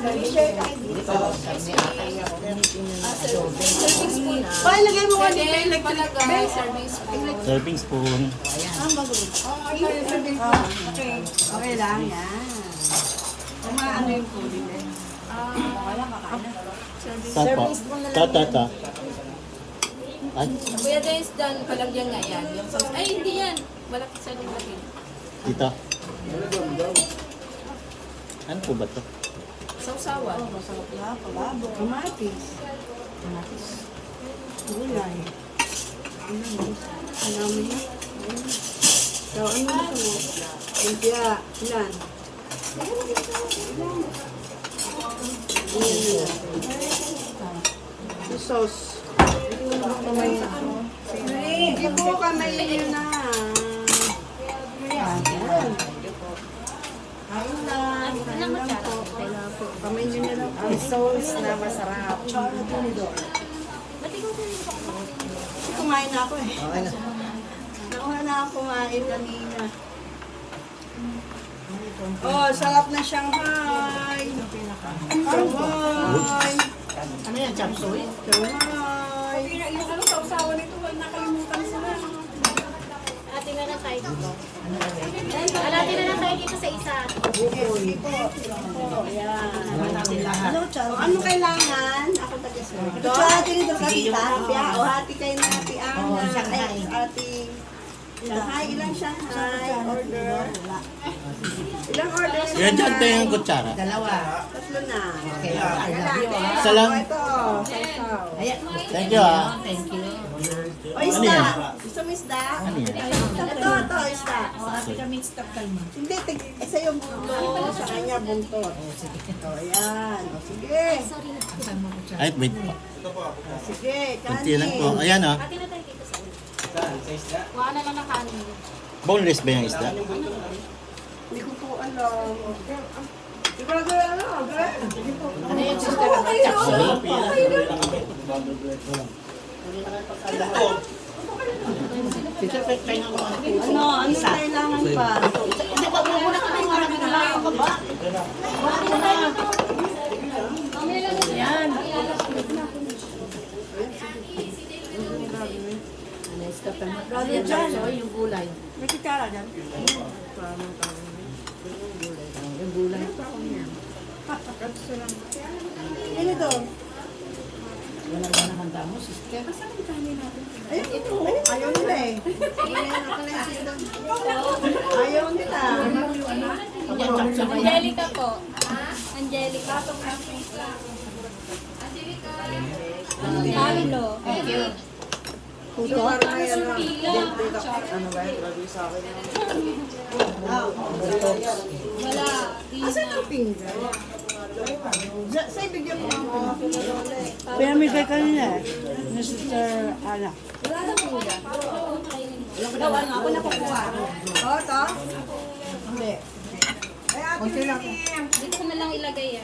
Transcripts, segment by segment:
Share tayo dito. Serving spoon. Ay, lagay mo Pwede, kanina electric palagay, serving spoon. Serving spoon. Ah, bago. Okay. Okay lang, yan. Ano yung puli eh? Wala kakain na. Sapa. Ta. Ay, Kuya Dennis, dan palagyan nga yan. Yung sauce. Ay, hindi yan. Malapit sa lumaki. dito. Ano po ba to? Sausawan. Masarap na, palabo. Kamatis. Kamatis. Gulay. Ano namin yun? So, ano gusto mo? Lumpia. Ilan? Yung sauce. Hindi po kamay yun na. Ayan. Kain lang. Kain lang po. Kamay nyo na lang. Ang sauce na masarap. Kasi kumain na ako eh. Nakuha na ako kumain kanina. Oh, sarap na Shanghai. Shanghai. Ano yan, chop suey? Shanghai. Yung ano, sausawan nito, nakalimutan sila. Ate na lang tayo dito. Alati na lang tayo dito sa isa. Sige po. Lahat. Ano kailangan? Ako taga-serve. Ito ate nito katita. O hati kayo na ate Ana. Ay, ate Shanghai. Ilang Shanghai order? Ilang order? Yan dyan tayo yung kutsara. Dalawa. Tatlo na. Okay, I love you. Isa lang. Ito. Sausaw. Ayan. Thank you ah. Thank you. O isda. Gusto mo isda? Ano yan? Ito, isda. Ate kami stop kalma. Hindi, isa yung buntot. Sa kanya buntot. O, ayan. O, sige. Saan mo ko siya? Ay, wait pa. Sige, Kunti lang po. kanin. Ayan ah. Ate na tayo dito sa isa. Kuha na lang ng kanin. Boneless ba yung isda? Hindi ko po alam. Di ba ano? Ano yan, sister? Chop suey? Sister, kaya nga Ano kailangan pa? Hindi pa mo muna kami marami na lang ka ba? Yan. Ano, stop kalma. Yan, chop suey, yung gulay. May kutsara dyan. Yung gulay. Ano ito? Wala ba naman damo, sister? Ayun ito. Ayaw nila eh. Ayaw nila. Yan, chop suey. Angelica po. Angelica. Pablo. Thank you. Puto? Ano Wala. Asan ang pinggan? Sa ibigyan mo ako. Pinamigay kanina eh. Ni Sister Ana. Wala na pinggan. Ako na kukuha. Oo, ito? Hindi. Ay, ate lang. Dito ko na lang ilagay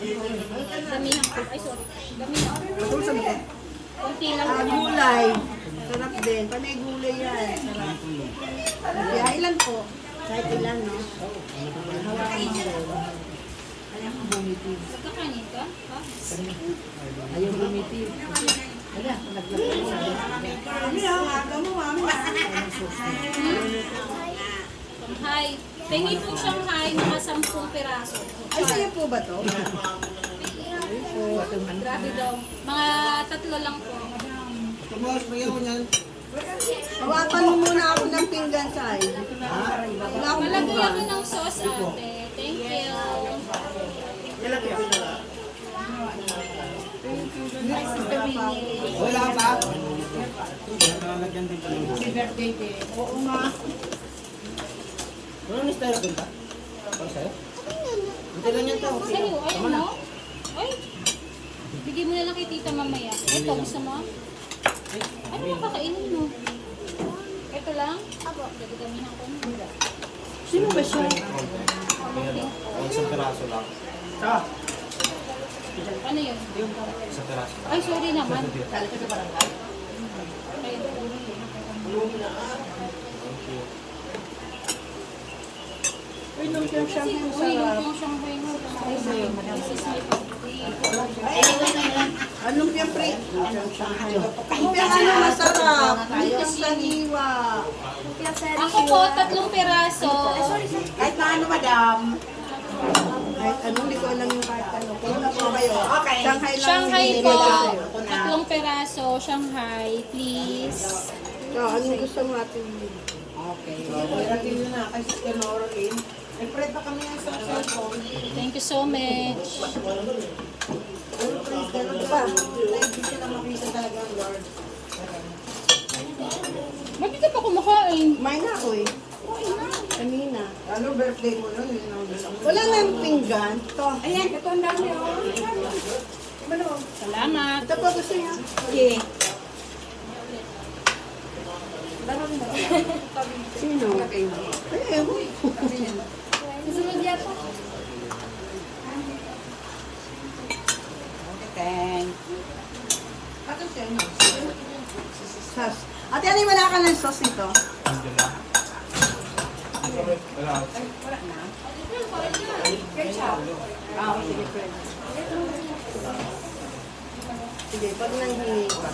Damihan ko. Ay, sorry. Damihan ko. Tulsa mo. Kunti lang. Gulay. Sarap din. Panay gulay yan. Sarap. Kaya ilan po? Kahit ilan, no? Magkakanin ka? Ha? Ayaw bumitin. Ayan, naglagay mo. Mami, ang aga mo, mami. Hi. Pengi po siyang hi, mga 10 piraso. Ay, sa'yo po ba to? Grabe daw. Mga 3 lang po. Hawakan mo muna ako ng pinggan, Sai. Wala akong Malagay ako pinggan. ng sauce, ate. Thank you. Wala pa? Oo nga. Ano ni style punta? Para sa'yo? Hindi lang yan to. Sa'yo, ayun mo? Ay. Bigay mo na lang kay tita mamaya. Ito, gusto mo? Ano makakainin mo? Ito lang? Abo. Damihan ko. Sino ba siya? Isang piraso lang. Ano yun? Isang piraso. Ay, sorry naman. Kali ka sa barangay. Ayun. Uy, lumpiang Shanghai Uy, masarap. yung Shanghai mo. This is my Ang lumpiang pre. Lumpiang Shanghai. Lumpiang ano masarap. Lumpiang sariwa. Ako po, 3 piraso. Kahit na ano, madam. Kahit ano, hindi ko alam yung kahit ano. Kung na po kayo. Okay. Shanghai lang. Shanghai yung po, binibigay ko sa'yo. 3 piraso. Shanghai, please. Anong gusto mo natin? Okay. Iratin nyo na kay Sister Laureline. Nag-pray pa kami yan sa cellphone. Thank you so much. Ganun ba? Hindi sila makita talaga ang Lord. Ba't di ka pa kumakain? Kumain na ako eh. Kanina. Ano birthday mo nun? Wala na yung pinggan. Ito. Ayan, ito ang dami. Salamat. Ito pa gusto niya. Okay. Sino? Ay, Susunod yata. sauce. Ate, ano yung wala ka ng sauce nito? Sige, friend. Sige, pag nanghingi ka.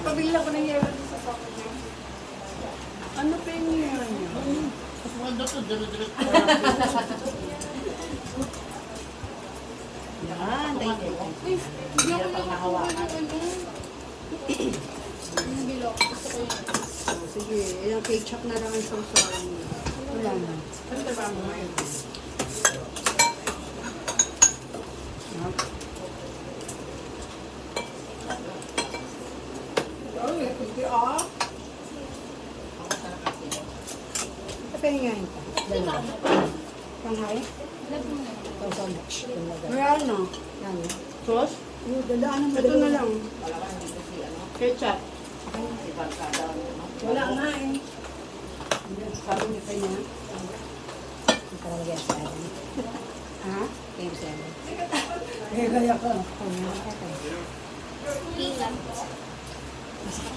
Pabili ako ng yero sa soft drink. Ano pa yung yero niya? Mas maganda to, dire-diretso. Yan, thank you. Hindi ako nakahawakan. Sige, yung ketchup na lang ang sausawan niya. Wala na. Ano trabaho mo ngayon? Pahingahin ka. Shanghai? Wala na. Sauce? Ito na lang. Ketchup. Wala nga eh. Sabi niya kanya. Ha? Kaya ka. Ilan.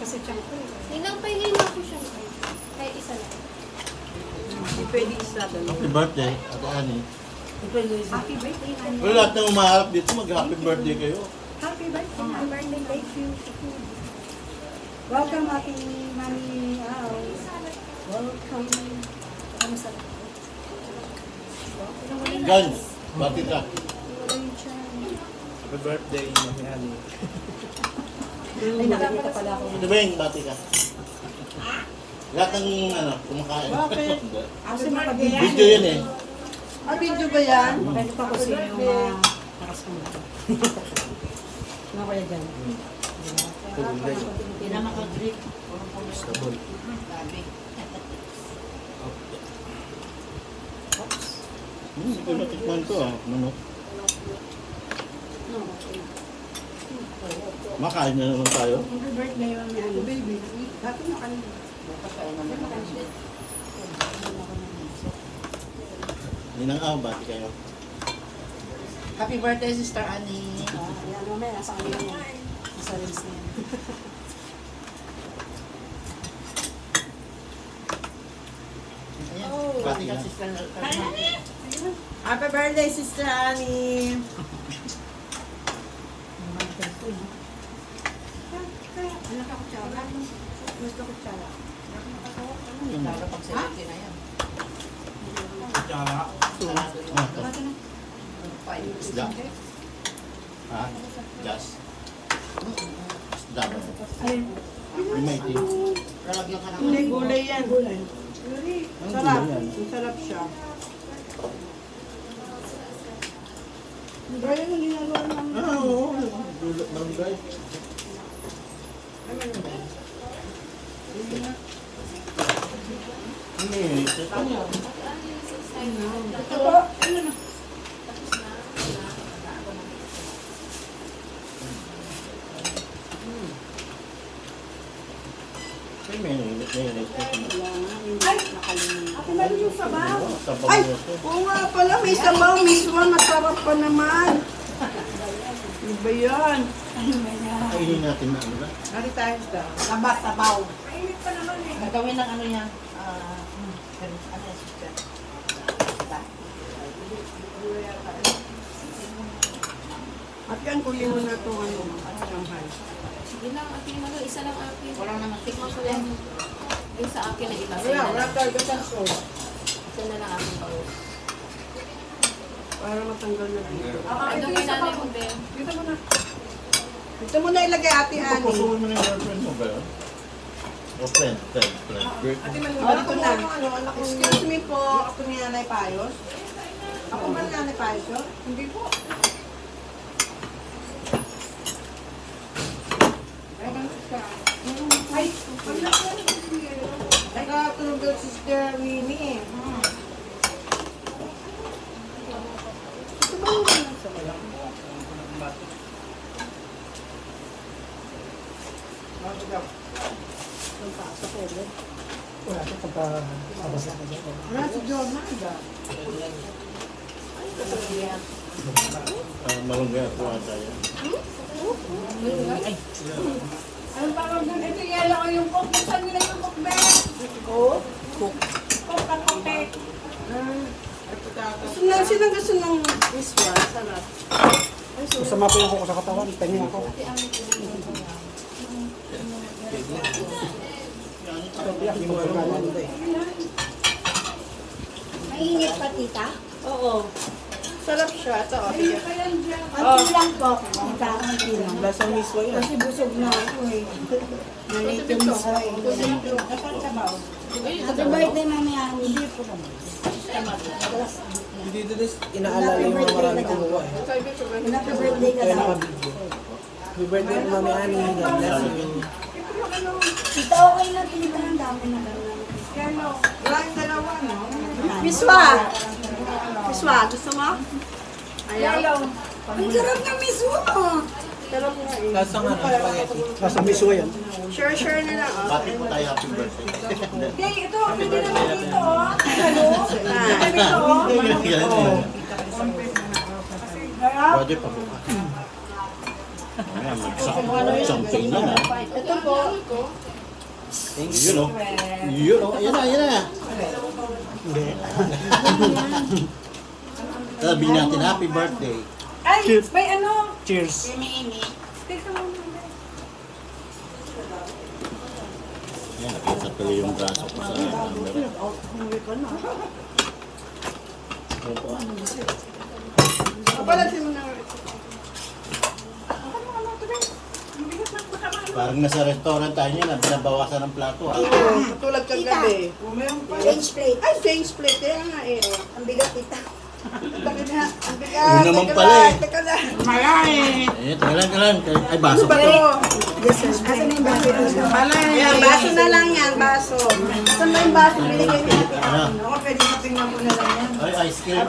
Kasi tiyan ko eh. Ilang pahingin ako siya. Kaya isa lang. Hindi pwede isa. Happy birthday, Ate Ani. Happy birthday, Nani. Well, lahat ng umaharap dito, mag-happy birthday kayo. Happy birthday. Happy birthday. Thank you. Welcome, Ate Mami. Welcome. Kamusta? Gan, bati ka. Happy birthday, Mami Ani. Ay, nakakita pala ako. Ito ba yung bati ka? Lahat ng kumakain. Bakit? Kasi makabigyan. Video yun eh. Video ba yan? Bakit pa ko sino yung mga nakasama. Ano kaya dyan? Hindi na makag-drink. Sabon. Hindi ko natikman to manok. Makain na naman tayo. Happy birthday, Mami Ano. Baby, happy na kanina. Ninang bati kayo. Happy birthday, Sister Annie. Ayan, mamaya, nasa kanila yan. Nasa rings na yan. Bati ka. Happy birthday, Sister Annie. Anak ako tsara. Gusto ko tsara. Tsaka, Isda. Ha? Gas. Isda ba? Yung may tea. Hindi, gulay yan. Gulay. Sarap. Sarap siya. Gaya ng ginagawa namin. Oo. Dulot ng guys. Ate Mali yung sabaw. Sabaw Ay! mo ito. Oo nga pala, may sabaw. Mismo, masarap pa naman. Ano ba yan? Kainin natin na ano ba? Ano tayo sa sabaw. Gagawin ng ano yan, ano yan, sister? At yan, kunin mo na itong ano, Shanghai. Sige lang, akin na lang. Isa lang akin. Wala naman. Tikman ko lang. Yung sa akin na iba. Wala talaga sa sauce. Ito na lang akin pa. Para matanggal na dito. Ano kay nanay mo, Ben? Dito mo na ilagay Ate Ani. Pupusuin mo na yung girlfriend mo ba yun? O friend. Dito na. Excuse me po, ako ni Nanay Payos. Ako ba ni Nanay Payos yun? Hindi po. Ay, nakatulog yung Sister Winnie. Ito ba yung sa wala? Wala ito pagka-abasa ka dyan. Wala si John Maga. Malunggay ako ata yan. Ano pa rin doon? Ito yelo ko yung cook. Saan nila yung cook, Ben? Cook? Cook. Cook at kape. Gusto ng iswa. Sarap. Masama po yung kuko sa katawan. Tingin ako. Mainit pa, tita? Oo. Sarap siya. Ito, okay. Konti lang po. Tita, konti lang. Lasang miswa yun. Kasi busog na ako eh. Nalit yung miswa eh. Happy birthday, Mami Ani. Hindi dito inaalala yung mga marami kumuha eh. Happy birthday ka Kaya daw. naka-video. Happy birthday po Mami Ani. God bless you. Tita, okay na, tita. Ang dami na lang. Maraming dalawa, no? Miswa! Miswa, gusto mo? Ayaw. Ang sarap ng miswa. Sarap nga eh. Lasang ano, spaghetti. Lasang miso yan. Share na lang. Oh. Bakit mo tayo happy birthday? Ito, pwede naman dito. Ano? Pwede pa bukas. Ayan, mag-champagne na na. Ito po. Yun o. Yun o. Ayan na, ayan na. Sabihin natin, happy birthday. Ay, may ano? Cheers. Ayan, nakita tuloy yung braso ko sa camera. Kapalasin mo na. Parang nasa restaurant tayo niya na binabawasan ng plato. Ah. Tulad kagabi. Change plate. Ay, change plate. Kaya nga eh. Oh. Ang bigat, tita. Bakit na? Ang bigat. Yun naman Teka pala lang, eh. Teka lang. Eh, tagalan. Ay, baso pa to. Asan na yung baso dito? Ayan, baso na lang yan, baso. Saan ba yung baso? Binigay niya natin. Ano? Ako, pwede mo tingnan mo na lang yan. Ay, ice cream.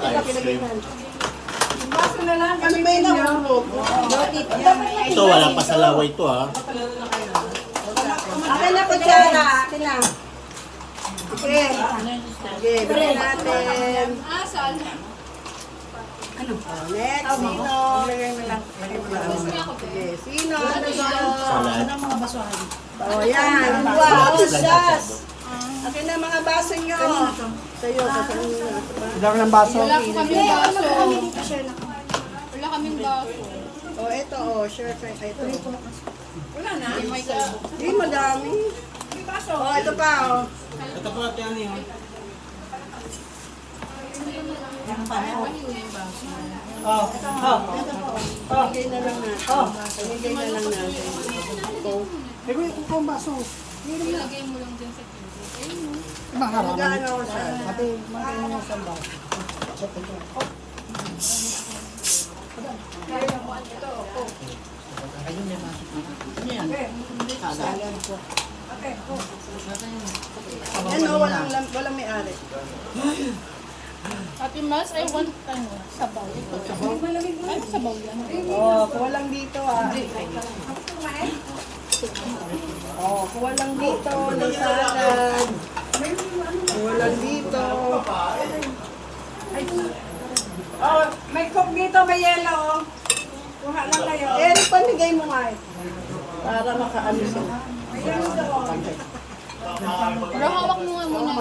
Baso na lang. Ano ba yung nahulog? Ito, wala pa sa laway ito ha. Akin na po, Tiara. Akin na. Okay. Okay, bigyan natin. Saan? Next, sino? Lagay mo lang. Okay, sino? Ano ba? Salad. Oh, yan. Wow, sus. Akin na mga baso nyo. Sa'yo, kasama nyo. Dami ng baso. Wala ko kaming baso. Kami dito, share na kami. Wala kaming baso. Oh, ito, oh, share kayo. Ito. Wala na. May kalbo. Hindi, madami. Oh, ito pa, oh. Ito po natin ano yun. Bigay na lang natin. Bigay na lang natin. Eh, kung ang baso. Ilagay mo lang dyan sa pinto. Ayun o. Nag-ano ko siya. Ate, makakain mo sa baso. Ano, walang may-ari. Happy Mas, I want sabaw. Ay, sabaw yan. Oh, kuha lang dito, ah. Oh, kuha lang dito ng salad. Kuha lang dito. Oh, may cook dito, may yellow. Kuha lang kayo. Eh, panigay mo nga eh. Para makaano siya. Pero hawak mo nga muna.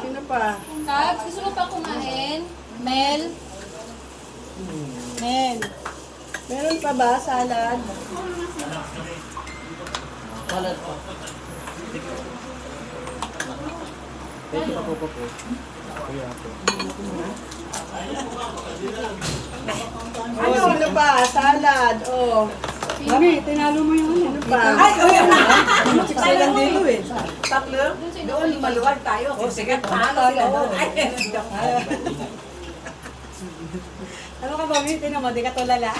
Sino pa? Tabs, gusto mo pa kumain? Mel? Men. Meron pa ba salad? Salad po. Pwede pa po. Kuya po. Ano pa? Salad. Oh. Mami, tinalo mo yung ano pa. Ay, oh, yan. Salad dito eh. Tatlo? Doon, maluwag tayo. O, sige, paano sila doon? Ay, Ano ka ba, Mi? Tinan mo, di ka tulala.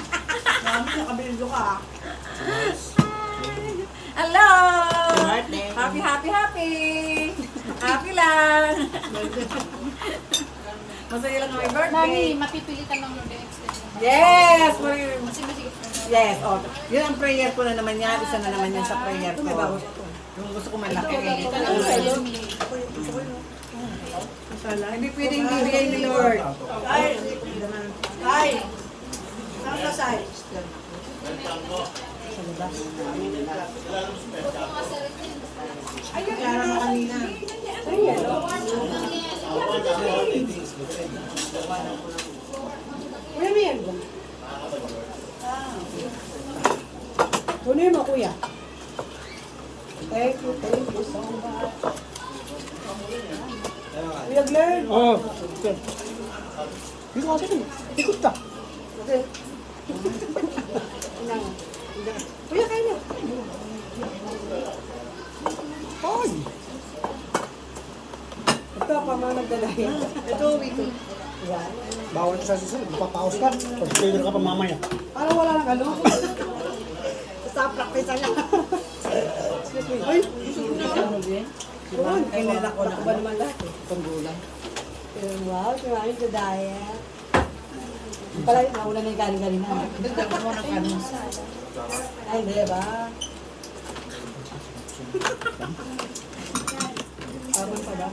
mami, nakabildo ka. Hello! Happy, happy, happy! Happy lang! Masaya lang my birthday. Mami, mapipilitan lang ng extend. Yes! Sige. Yes, oh. Yun ang prayer ko na naman yan. Isa na naman yan sa prayer ko. Yung gusto ko malaki. Hindi pwedeng bibigay ni Lord. Ay! Saan ka, Sai? Ayun, kaya mo kanina. Kuya, may yan ba? Kunin mo, kuya. Thank you so much. Kuya Glenn. Oh, okay. Dito kasi ito. Ikot ka. Okay. Kuya, kain na. Ay! Ito, pa mga nagdalaya. Ito, wiko. Bawal ka sa susunod. Mapapaos ka. Pag-trailer ka pa mamaya. Parang wala nang ano. Sa practice lang. Ay, ay, nalak ko na. Ba naman lahat eh. Panggulang. Pero wow, kumain sa diet. Pala, nauna na yung galing-galing na. Dagdag mo na kanin. Ay, hindi ba? Tama pa ba?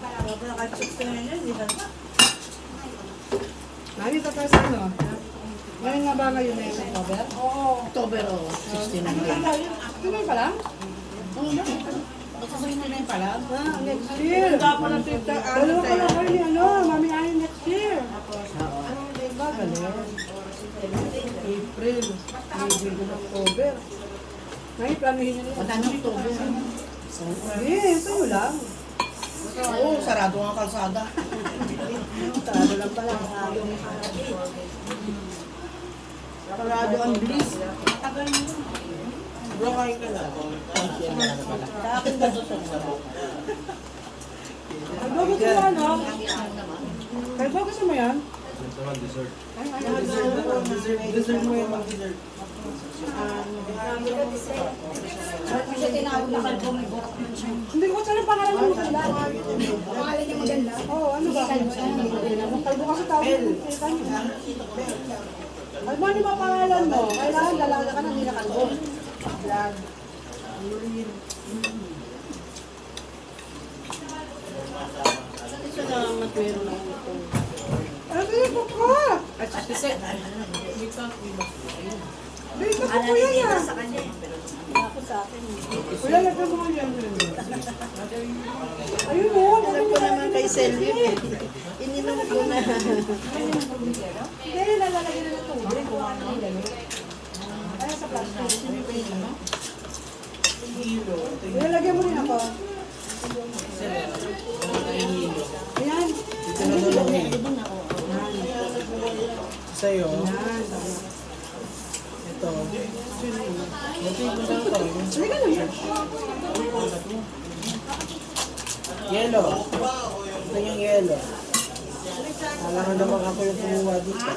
Mami, tapos ano? Ngayon nga ba ngayon na yung October? October 16 na ngayon. Tuloy pa lang? Magsasayin na yung pala. Ah, next year. Dalawa pa lang kayo ni ano, Mami Ani next year. Diba, galing? April, May, October. Ngayon, planuhin nyo na. Matano October. Hindi, ito yun lang. Oo, sarado ang kalsada. Sarado lang pala. Sarado ang bliss. Bro, kain ka na. Sa akin ba ito? Ay, bago sa ano? Ay, bago sa mo yan? Ito naman, dessert. Dessert mo yan. Hindi ko saan ang pangalan mo sila. Pangalan niya maganda? Oo, ano ba? Kalbo kasi tawag mo. Kalbo, ano ba pangalan mo? Kailangan dalaga ka na, hindi na kalbo. Yan. Salamat, meron ako ito. Ano ba ko? Dito ko po yan yan. Ako sa akin. Wala na ka mga yan. Ayun mo. Alam ko naman kay Selvi. Ininom ko na. Hindi, nalalagyan na ng tubig. Ay, sa plastic. Nilalagyan mo rin ako. Ayan. Sa'yo. Ayan. Ito. Halika naman. Yellow. Ito yung yellow. Alam mo naman ako yung kumuha dito.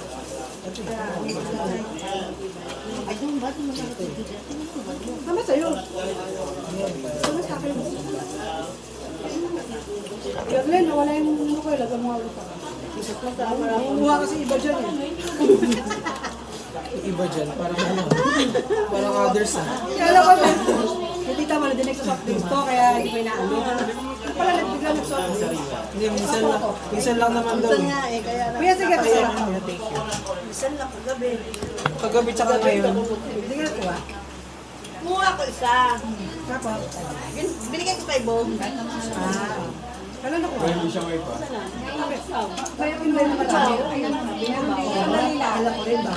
Tama sa'yo. Tama sa akin. Glenn, nawala yung mundo ko. Lagyan mo ulit ako. Kumuha kasi iba dyan eh. Iba dyan. Parang ano. Parang others ah. Kaya alam ko, hindi tama na din nagsasoft drinks to, kaya hindi ko inaano. Pala, bigla nagsoft drinks. Hindi, minsan lang naman daw eh. Eh, kaya na. Kuya, sige, Kaya kasi. ano, thank you. Minsan lang, kagabi. Kagabi tsaka ngayon. Hindi ka natuwa. Kumuha ko isa. Tapos, binigay ko kay Bo. Ah. Kailan nakuha? Hindi siya may pa. Kaya hindi naman ako. Akala ko rin ba?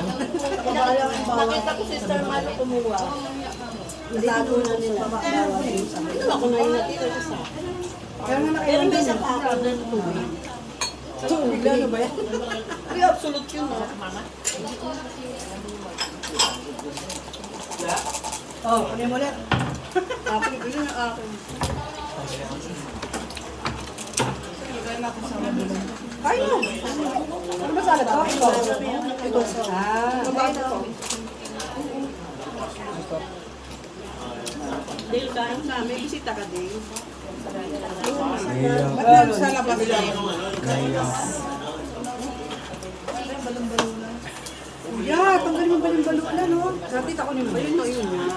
Akala ko bawal. Nakita ko si Star Malo kumuha. Itago na nila. Ano ako na yung natito sa Pero may isang ako na tubig. Tubig na ba yan? Ay, absolute yun, no? Mama? Oh, kunin mo ulit. Akin, yun yung akin. Ay, no! Ano ba salad ko? Ito. Ito. Dale, kain ka. May bisita ka, Dale. Ba't sa labas ka? Kuya, tanggalin mo balon-balon, no? Rapit ako ni Mayo. Yun yan.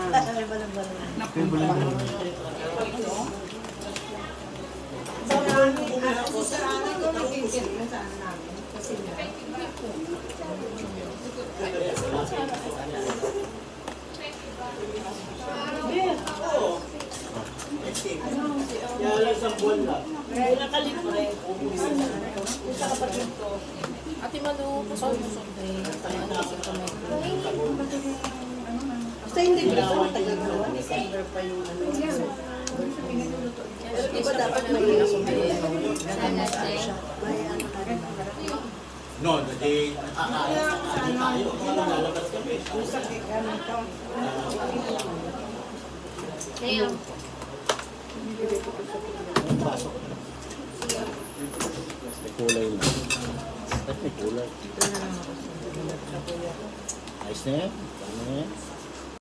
Ate Malu, pasok mo Basta hindi ko lang matagal gawa. December pa yung ano. Pero diba dapat may may ano ka rin. No, hindi nakakain tayo. Lalabas kami. Kaya, Pasok. May kulay na. May kulay. Ayos na yan. Tama na yan.